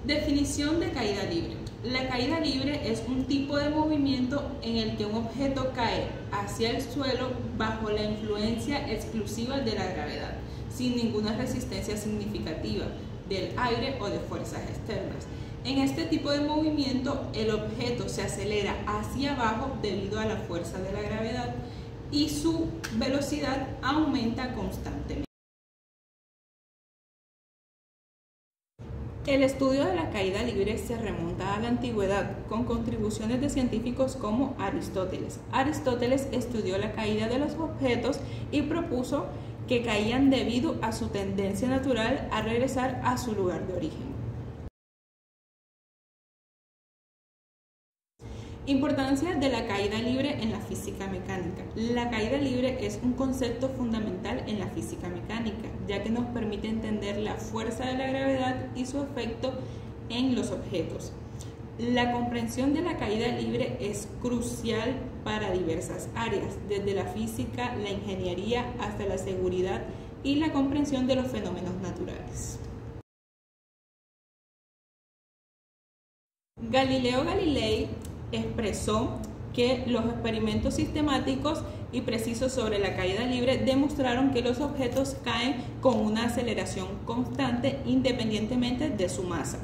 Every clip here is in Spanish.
Definición de caída libre. La caída libre es un tipo de movimiento en el que un objeto cae hacia el suelo bajo la influencia exclusiva de la gravedad, sin ninguna resistencia significativa del aire o de fuerzas externas. En este tipo de movimiento, el objeto se acelera hacia abajo debido a la fuerza de la gravedad y su velocidad aumenta constantemente. El estudio de la caída libre se remonta a la antigüedad, con contribuciones de científicos como Aristóteles. Aristóteles estudió la caída de los objetos y propuso que caían debido a su tendencia natural a regresar a su lugar de origen. Importancia de la caída libre en la física mecánica. La caída libre es un concepto fundamental en la física mecánica, ya que nos permite entender la fuerza de la gravedad y su efecto en los objetos. La comprensión de la caída libre es crucial para diversas áreas, desde la física, la ingeniería hasta la seguridad y la comprensión de los fenómenos naturales. Galileo Galilei expresó que los experimentos sistemáticos y precisos sobre la caída libre demostraron que los objetos caen con una aceleración constante independientemente de su masa.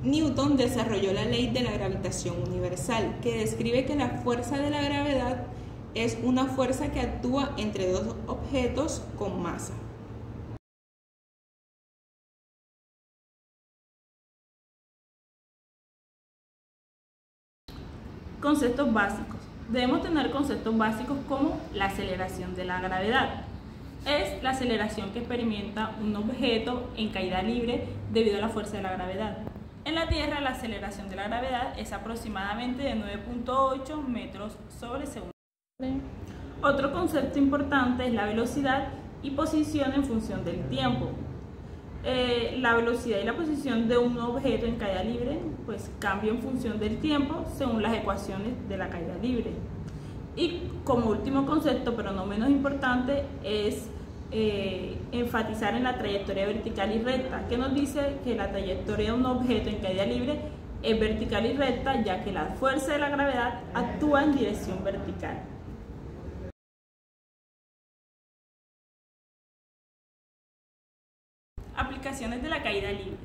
Newton desarrolló la ley de la gravitación universal, que describe que la fuerza de la gravedad es una fuerza que actúa entre dos objetos con masa. Conceptos básicos. Debemos tener conceptos básicos como la aceleración de la gravedad. Es la aceleración que experimenta un objeto en caída libre debido a la fuerza de la gravedad. En la Tierra, la aceleración de la gravedad es aproximadamente de 9.8 metros sobre segundo. Otro concepto importante es la velocidad y posición en función del tiempo. La velocidad y la posición de un objeto en caída libre pues cambia en función del tiempo según las ecuaciones de la caída libre. Y como último concepto, pero no menos importante, es enfatizar en la trayectoria vertical y recta, que nos dice que la trayectoria de un objeto en caída libre es vertical y recta, ya que la fuerza de la gravedad actúa en dirección vertical. Aplicaciones de la caída libre.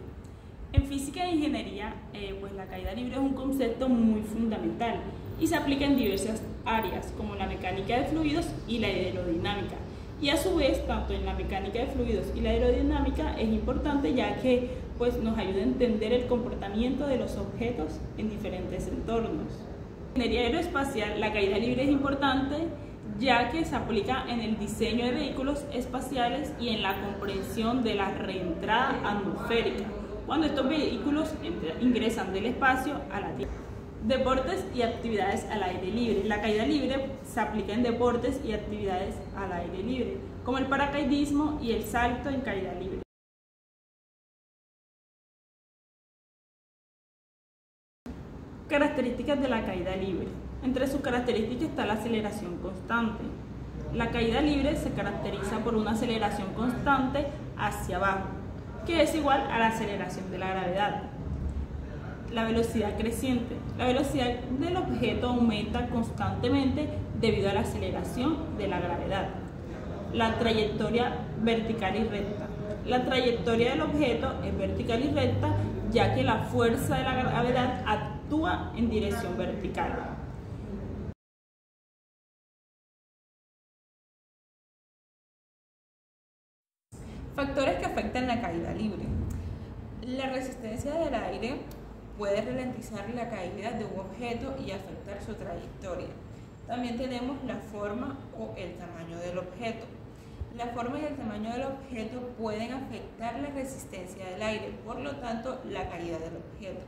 En física e ingeniería, pues la caída libre es un concepto muy fundamental y se aplica en diversas áreas, como la mecánica de fluidos y la aerodinámica. Y a su vez, tanto en la mecánica de fluidos y la aerodinámica es importante, ya que pues, nos ayuda a entender el comportamiento de los objetos en diferentes entornos. En ingeniería aeroespacial, la caída libre es importante, ya que se aplica en el diseño de vehículos espaciales y en la comprensión de la reentrada atmosférica, cuando estos vehículos ingresan del espacio a la Tierra. Deportes y actividades al aire libre. La caída libre se aplica en deportes y actividades al aire libre, como el paracaidismo y el salto en caída libre. Características de la caída libre. Entre sus características está la aceleración constante. La caída libre se caracteriza por una aceleración constante hacia abajo, que es igual a la aceleración de la gravedad. La velocidad creciente. La velocidad del objeto aumenta constantemente debido a la aceleración de la gravedad. La trayectoria vertical y recta. La trayectoria del objeto es vertical y recta, ya que la fuerza de la gravedad actúa en dirección vertical. Factores que afectan la caída libre. La resistencia del aire puede ralentizar la caída de un objeto y afectar su trayectoria. También tenemos la forma o el tamaño del objeto. La forma y el tamaño del objeto pueden afectar la resistencia del aire, por lo tanto, la caída del objeto.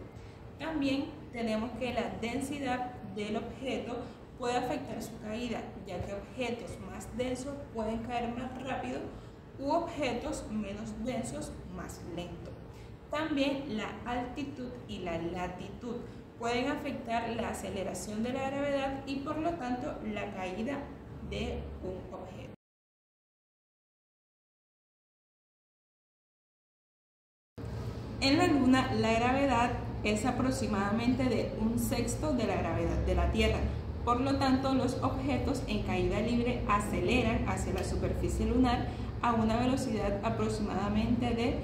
También tenemos que la densidad del objeto puede afectar su caída, ya que objetos más densos pueden caer más rápido u objetos menos densos más lento. También la altitud y la latitud pueden afectar la aceleración de la gravedad y por lo tanto la caída de un objeto. Luna, la gravedad es aproximadamente de 1/6 de la gravedad de la Tierra. Por lo tanto, los objetos en caída libre aceleran hacia la superficie lunar a una velocidad aproximadamente de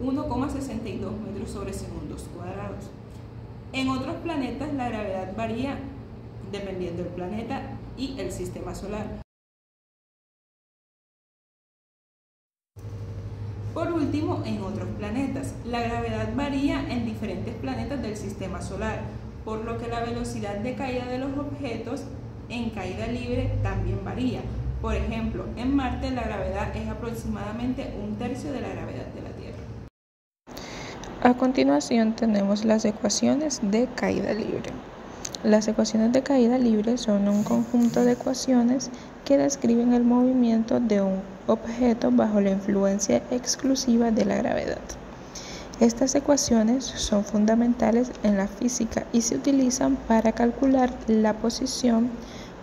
1,62 metros sobre segundos cuadrados. En otros planetas la gravedad varía dependiendo del planeta y el sistema solar. Por último, en otros planetas, la gravedad varía en diferentes planetas del sistema solar, por lo que la velocidad de caída de los objetos en caída libre también varía. Por ejemplo, en Marte la gravedad es aproximadamente 1/3 de la gravedad de la Tierra. A continuación tenemos las ecuaciones de caída libre. Las ecuaciones de caída libre son un conjunto de ecuaciones que describen el movimiento de un objeto bajo la influencia exclusiva de la gravedad. Estas ecuaciones son fundamentales en la física y se utilizan para calcular la posición,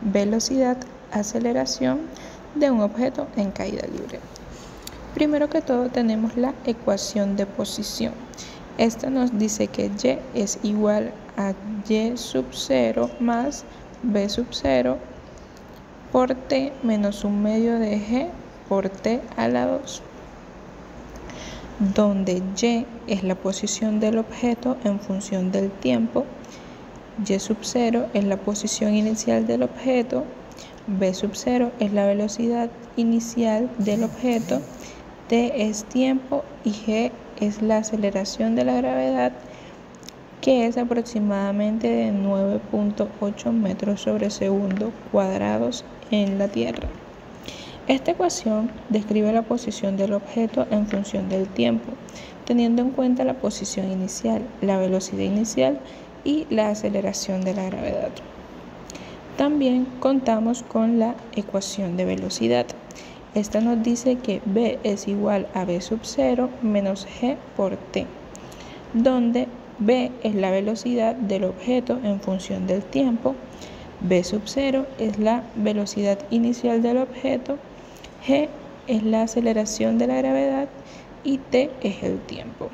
velocidad, aceleración de un objeto en caída libre. Primero que todo tenemos la ecuación de posición. Esta nos dice que y es igual a y sub 0 más b sub 0 por t menos 1/2 de g por t a la 2, donde y es la posición del objeto en función del tiempo, y sub 0 es la posición inicial del objeto, b sub 0 es la velocidad inicial del objeto, t es tiempo y g es la aceleración de la gravedad, que es aproximadamente de 9.8 metros sobre segundo cuadrados en la Tierra. Esta ecuación describe la posición del objeto en función del tiempo, teniendo en cuenta la posición inicial, la velocidad inicial y la aceleración de la gravedad. También contamos con la ecuación de velocidad. Esta nos dice que b es igual a b sub 0 menos g por t, donde b es la velocidad del objeto en función del tiempo, b sub 0 es la velocidad inicial del objeto, g es la aceleración de la gravedad y t es el tiempo.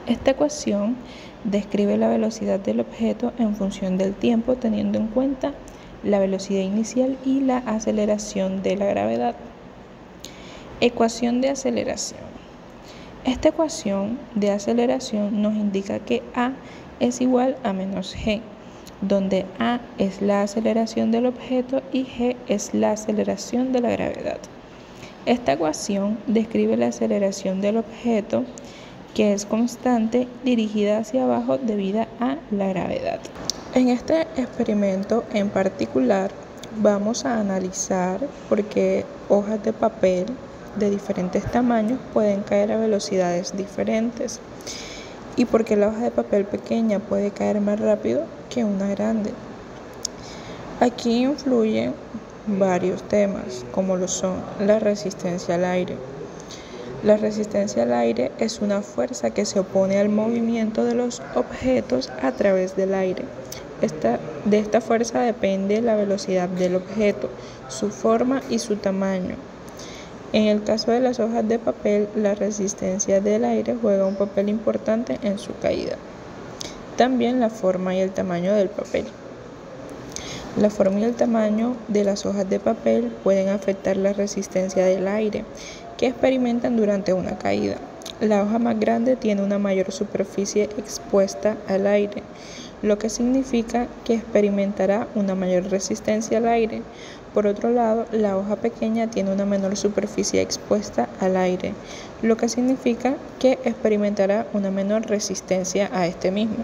Esta ecuación describe la velocidad del objeto en función del tiempo teniendo en cuenta la velocidad inicial y la aceleración de la gravedad. Ecuación de aceleración. Esta ecuación de aceleración nos indica que a es igual a menos g, donde a es la aceleración del objeto y g es la aceleración de la gravedad. Esta ecuación describe la aceleración del objeto, que es constante, dirigida hacia abajo debido a la gravedad. En este experimento en particular vamos a analizar por qué hojas de papel de diferentes tamaños pueden caer a velocidades diferentes y por qué la hoja de papel pequeña puede caer más rápido que una grande. Aquí influyen varios temas, como lo son la resistencia al aire. La resistencia al aire es una fuerza que se opone al movimiento de los objetos a través del aire. De esta fuerza depende la velocidad del objeto, su forma y su tamaño. En el caso de las hojas de papel, la resistencia del aire juega un papel importante en su caída. También la forma y el tamaño del papel. La forma y el tamaño de las hojas de papel pueden afectar la resistencia del aire que experimentan durante una caída. La hoja más grande tiene una mayor superficie expuesta al aire, lo que significa que experimentará una mayor resistencia al aire. Por otro lado, la hoja pequeña tiene una menor superficie expuesta al aire, lo que significa que experimentará una menor resistencia a este mismo.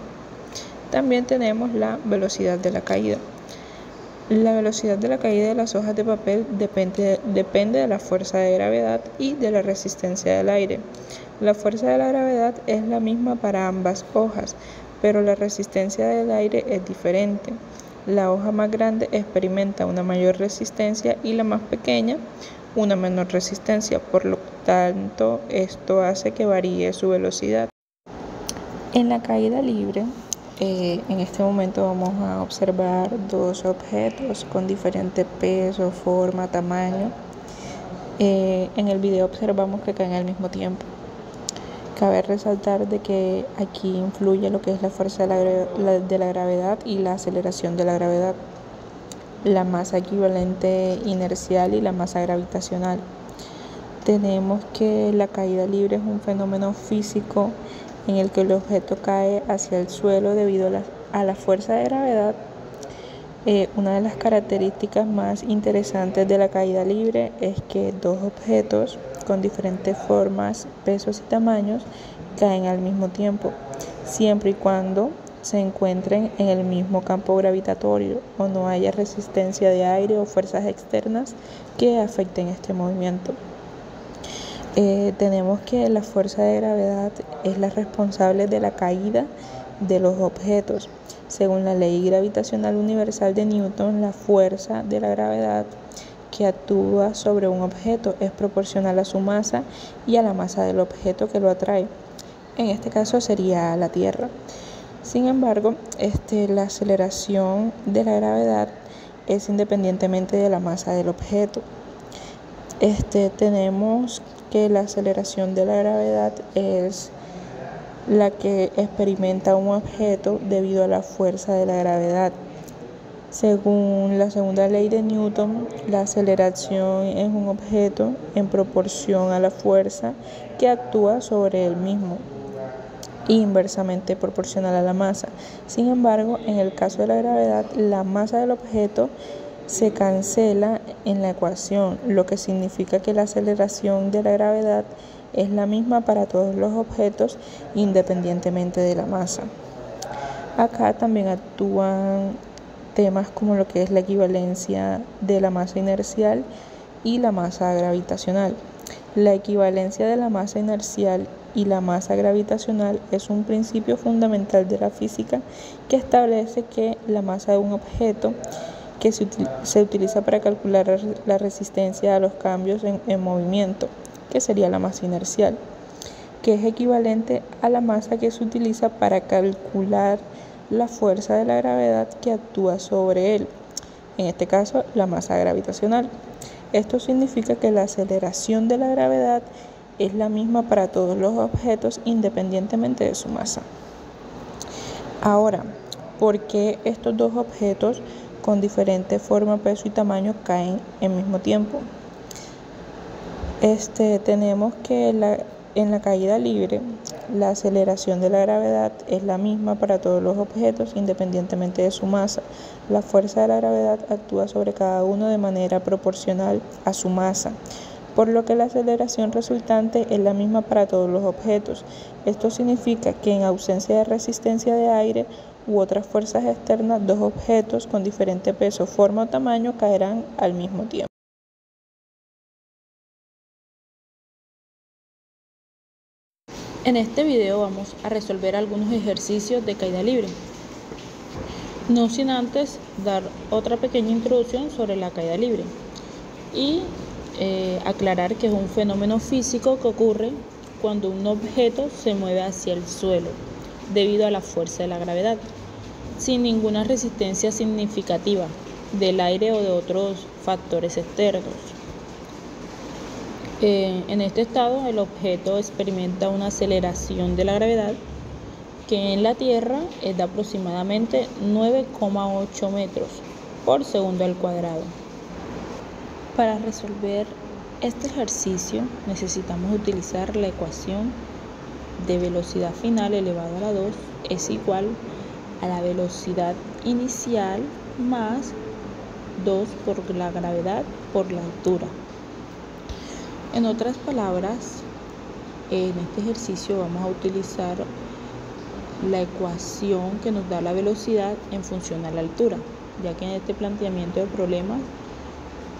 También tenemos la velocidad de la caída. La velocidad de la caída de las hojas de papel depende de la fuerza de gravedad y de la resistencia del aire. La fuerza de la gravedad es la misma para ambas hojas, pero la resistencia del aire es diferente. La hoja más grande experimenta una mayor resistencia y la más pequeña una menor resistencia, por lo tanto esto hace que varíe su velocidad. En la caída libre, en este momento vamos a observar dos objetos con diferente peso, forma, tamaño. En el video observamos que caen al mismo tiempo. Cabe resaltar de que aquí influye lo que es la fuerza de la gravedad y la aceleración de la gravedad, la masa equivalente inercial y la masa gravitacional. Tenemos que la caída libre es un fenómeno físico en el que el objeto cae hacia el suelo debido a la fuerza de gravedad. Una de las características más interesantes de la caída libre es que dos objetos con diferentes formas, pesos y tamaños caen al mismo tiempo, siempre y cuando se encuentren en el mismo campo gravitatorio o no haya resistencia de aire o fuerzas externas que afecten este movimiento. Tenemos que la fuerza de gravedad es la responsable de la caída de los objetos. Según la ley gravitacional universal de Newton, la fuerza de la gravedad que actúa sobre un objeto es proporcional a su masa y a la masa del objeto que lo atrae. En este caso sería la Tierra. Sin embargo, la aceleración de la gravedad es independientemente de la masa del objeto. Tenemos que la aceleración de la gravedad es la que experimenta un objeto debido a la fuerza de la gravedad. Según la segunda ley de Newton, la aceleración es un objeto en proporción a la fuerza que actúa sobre él mismo, inversamente proporcional a la masa. Sin embargo, en el caso de la gravedad, la masa del objeto se cancela en la ecuación, lo que significa que la aceleración de la gravedad es la misma para todos los objetos independientemente de la masa. Acá también actúan temas como lo que es la equivalencia de la masa inercial y la masa gravitacional. La equivalencia de la masa inercial y la masa gravitacional es un principio fundamental de la física que establece que la masa de un objeto que se utiliza para calcular la resistencia a los cambios en movimiento, que sería la masa inercial, que es equivalente a la masa que se utiliza para calcular la fuerza de la gravedad que actúa sobre él, en este caso la masa gravitacional. Esto significa que la aceleración de la gravedad es la misma para todos los objetos independientemente de su masa. Ahora, ¿por qué estos dos objetos con diferente forma, peso y tamaño caen al mismo tiempo? Tenemos que en la caída libre, la aceleración de la gravedad es la misma para todos los objetos independientemente de su masa. La fuerza de la gravedad actúa sobre cada uno de manera proporcional a su masa, por lo que la aceleración resultante es la misma para todos los objetos. Esto significa que en ausencia de resistencia de aire u otras fuerzas externas, dos objetos con diferente peso, forma o tamaño caerán al mismo tiempo. En este video vamos a resolver algunos ejercicios de caída libre, no sin antes dar otra pequeña introducción sobre la caída libre y aclarar que es un fenómeno físico que ocurre cuando un objeto se mueve hacia el suelo debido a la fuerza de la gravedad, sin ninguna resistencia significativa del aire o de otros factores externos. En este estado, el objeto experimenta una aceleración de la gravedad que en la Tierra es de aproximadamente 9,8 metros por segundo al cuadrado. Para resolver este ejercicio necesitamos utilizar la ecuación de velocidad final elevado a la 2 es igual a la velocidad inicial más 2 por la gravedad por la altura. En otras palabras, en este ejercicio vamos a utilizar la ecuación que nos da la velocidad en función a la altura, ya que en este planteamiento de problemas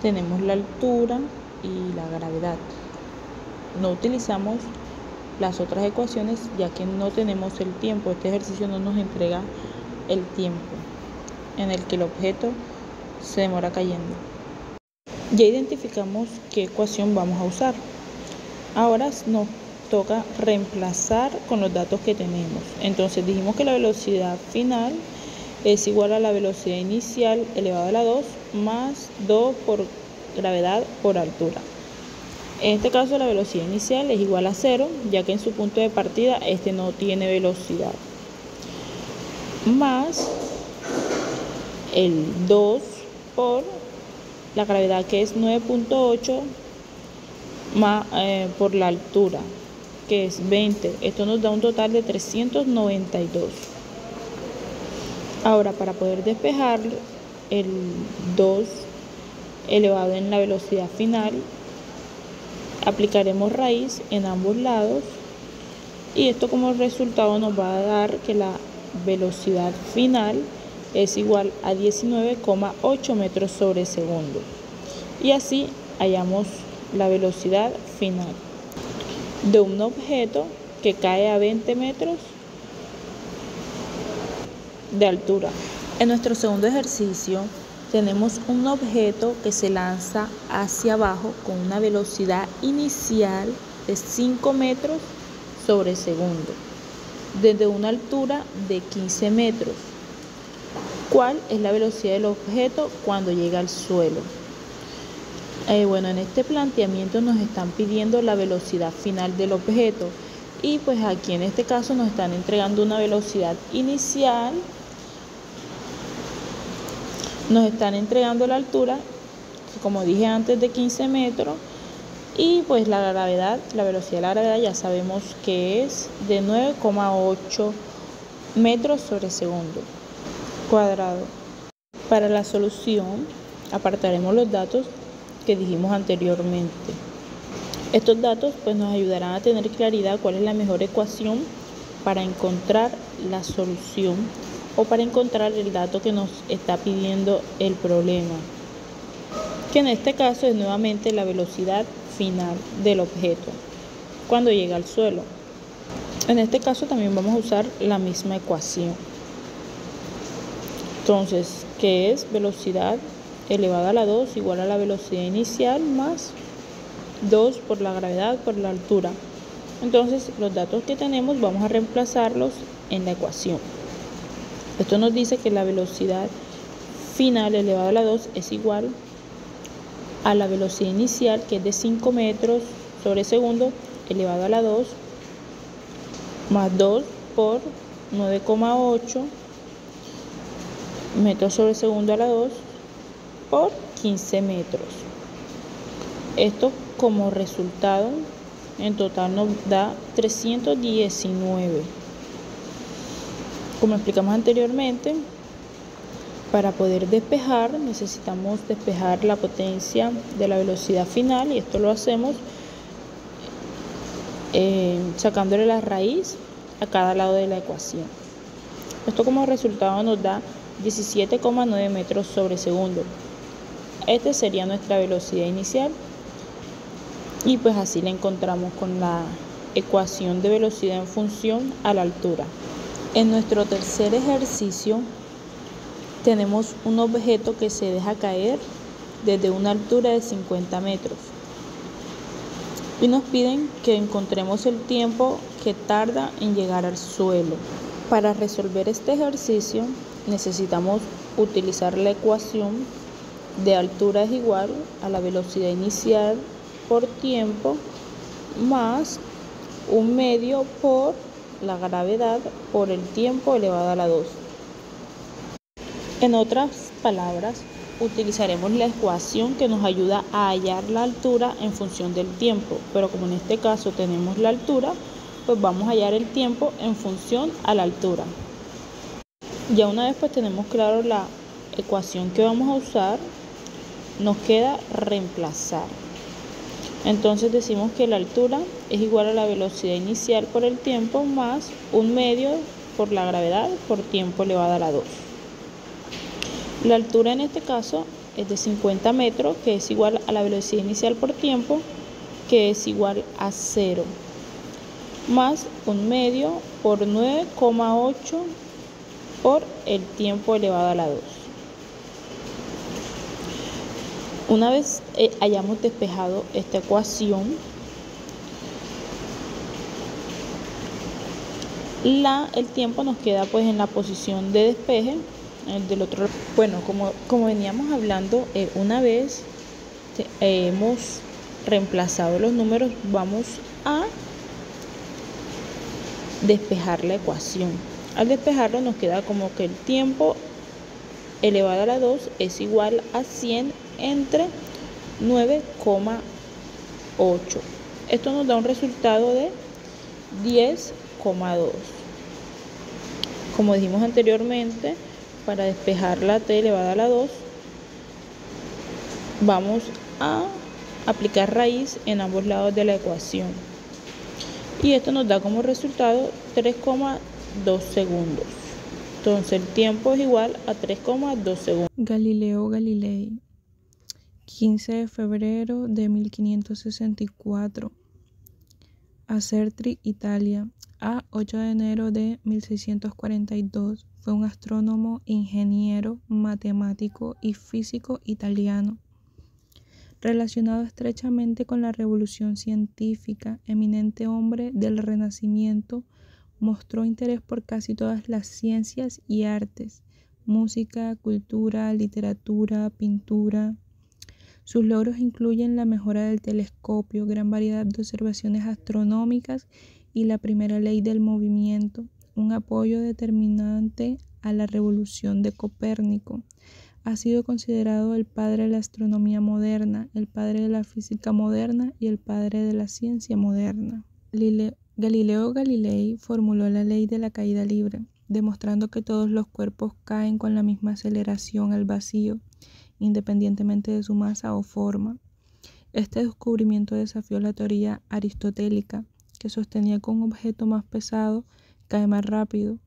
tenemos la altura y la gravedad. No utilizamos las otras ecuaciones ya que no tenemos el tiempo. Este ejercicio no nos entrega el tiempo en el que el objeto se demora cayendo. Ya identificamos qué ecuación vamos a usar. Ahora nos toca reemplazar con los datos que tenemos. Entonces dijimos que la velocidad final es igual a la velocidad inicial elevado a la 2 más 2 por gravedad por altura. En este caso la velocidad inicial es igual a 0, ya que en su punto de partida este no tiene velocidad, más el 2 por la gravedad, que es 9.8, por la altura, que es 20. Esto nos da un total de 392. Ahora, para poder despejar el 2 elevado en la velocidad final, aplicaremos raíz en ambos lados y esto como resultado nos va a dar que la velocidad final es igual a 19,8 metros sobre segundo. Y así hallamos la velocidad final de un objeto que cae a 20 metros de altura. En nuestro segundo ejercicio tenemos un objeto que se lanza hacia abajo con una velocidad inicial de 5 metros sobre segundo, desde una altura de 15 metros. ¿Cuál es la velocidad del objeto cuando llega al suelo? Bueno, en este planteamiento nos están pidiendo la velocidad final del objeto y pues aquí en este caso nos están entregando una velocidad inicial. Nos están entregando la altura, como dije antes, de 15 metros y pues la gravedad, la velocidad de la gravedad ya sabemos que es de 9,8 metros sobre segundo cuadrado. Para la solución apartaremos los datos que dijimos anteriormente. Estos datos pues nos ayudarán a tener claridad cuál es la mejor ecuación para encontrar la solución o para encontrar el dato que nos está pidiendo el problema, que en este caso es nuevamente la velocidad final del objeto cuando llega al suelo. En este caso también vamos a usar la misma ecuación. Entonces, que es velocidad elevada a la 2 igual a la velocidad inicial más 2 por la gravedad por la altura. Entonces, los datos que tenemos vamos a reemplazarlos en la ecuación. Esto nos dice que la velocidad final elevada a la 2 es igual a la velocidad inicial, que es de 5 metros sobre segundo, elevado a la 2, más 2 por 9,8 metros sobre segundo a la 2 por 15 metros. Esto como resultado en total nos da 319. Como explicamos anteriormente, para poder despejar necesitamos despejar la potencia de la velocidad final y esto lo hacemos sacándole la raíz a cada lado de la ecuación. Esto como resultado nos da 17,9 metros sobre segundo. Esta sería nuestra velocidad inicial y pues así la encontramos con la ecuación de velocidad en función a la altura. En nuestro tercer ejercicio tenemos un objeto que se deja caer desde una altura de 50 metros y nos piden que encontremos el tiempo que tarda en llegar al suelo. Para resolver este ejercicio necesitamos utilizar la ecuación de altura es igual a la velocidad inicial por tiempo más un medio por la gravedad por el tiempo elevado a la 2. En otras palabras, utilizaremos la ecuación que nos ayuda a hallar la altura en función del tiempo, pero como en este caso tenemos la altura, pues vamos a hallar el tiempo en función a la altura. Ya una vez pues tenemos claro la ecuación que vamos a usar, nos queda reemplazar. Entonces decimos que la altura es igual a la velocidad inicial por el tiempo más un medio por la gravedad por tiempo elevado a la 2. La altura en este caso es de 50 metros, que es igual a la velocidad inicial por tiempo, que es igual a 0, más un medio por 9,8 por el tiempo elevado a la 2. Una vez hayamos despejado esta ecuación, el tiempo nos queda pues en la posición de despeje del otro lado. Bueno, como veníamos hablando, una vez hemos reemplazados los números, vamos a despejar la ecuación. Al despejarlo nos queda como que el tiempo elevado a la 2 es igual a 100 entre 9,8. Esto nos da un resultado de 10,2. Como dijimos anteriormente, para despejar la t elevada a la 2, vamos a aplicar raíz en ambos lados de la ecuación. Y esto nos da como resultado 3,2 segundos. Entonces el tiempo es igual a 3,2 segundos. Galileo Galilei, 15 de febrero de 1564, Acertri, Italia, a 8 de enero de 1642. Fue un astrónomo, ingeniero, matemático y físico italiano, relacionado estrechamente con la revolución científica. Eminente hombre del Renacimiento, mostró interés por casi todas las ciencias y artes, música, cultura, literatura, pintura. Sus logros incluyen la mejora del telescopio, gran variedad de observaciones astronómicas y la primera ley del movimiento, un apoyo determinante a la revolución de Copérnico. Ha sido considerado el padre de la astronomía moderna, el padre de la física moderna y el padre de la ciencia moderna. Galileo Galilei formuló la ley de la caída libre, demostrando que todos los cuerpos caen con la misma aceleración al vacío, independientemente de su masa o forma. Este descubrimiento desafió la teoría aristotélica, que sostenía que un objeto más pesado cae más rápido,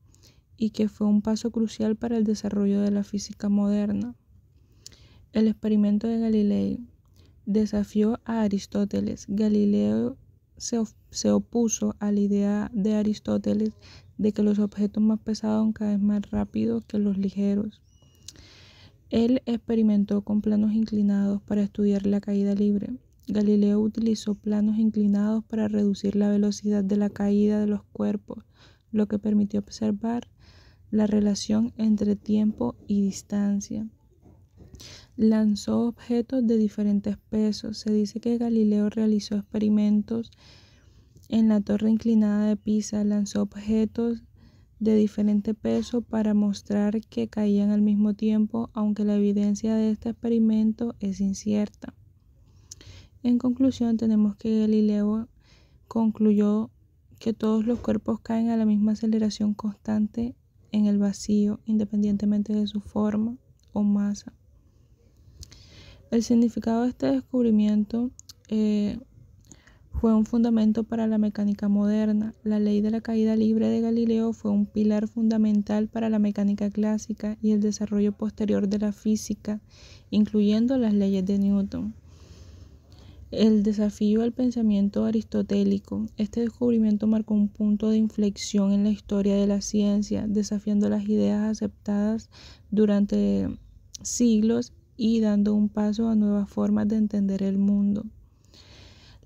y que fue un paso crucial para el desarrollo de la física moderna. El experimento de Galilei desafió a Aristóteles. Galileo se opuso a la idea de Aristóteles de que los objetos más pesados caen más rápido que los ligeros. Él experimentó con planos inclinados para estudiar la caída libre. Galileo utilizó planos inclinados para reducir la velocidad de la caída de los cuerpos, lo que permitió observar la relación entre tiempo y distancia. Lanzó objetos de diferentes pesos. Se dice que Galileo realizó experimentos en la torre inclinada de Pisa. Lanzó objetos de diferente peso para mostrar que caían al mismo tiempo, aunque la evidencia de este experimento es incierta. En conclusión, tenemos que Galileo concluyó que todos los cuerpos caen a la misma aceleración constante en el vacío, independientemente de su forma o masa. El significado de este descubrimiento fue un fundamento para la mecánica moderna. La ley de la caída libre de Galileo fue un pilar fundamental para la mecánica clásica y el desarrollo posterior de la física, incluyendo las leyes de Newton. El desafío al pensamiento aristotélico. Este descubrimiento marcó un punto de inflexión en la historia de la ciencia, desafiando las ideas aceptadas durante siglos y dando un paso a nuevas formas de entender el mundo.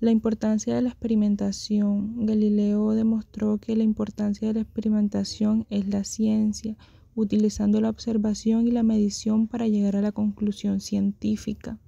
La importancia de la experimentación. Galileo demostró que la importancia de la experimentación es la ciencia, utilizando la observación y la medición para llegar a la conclusión científica.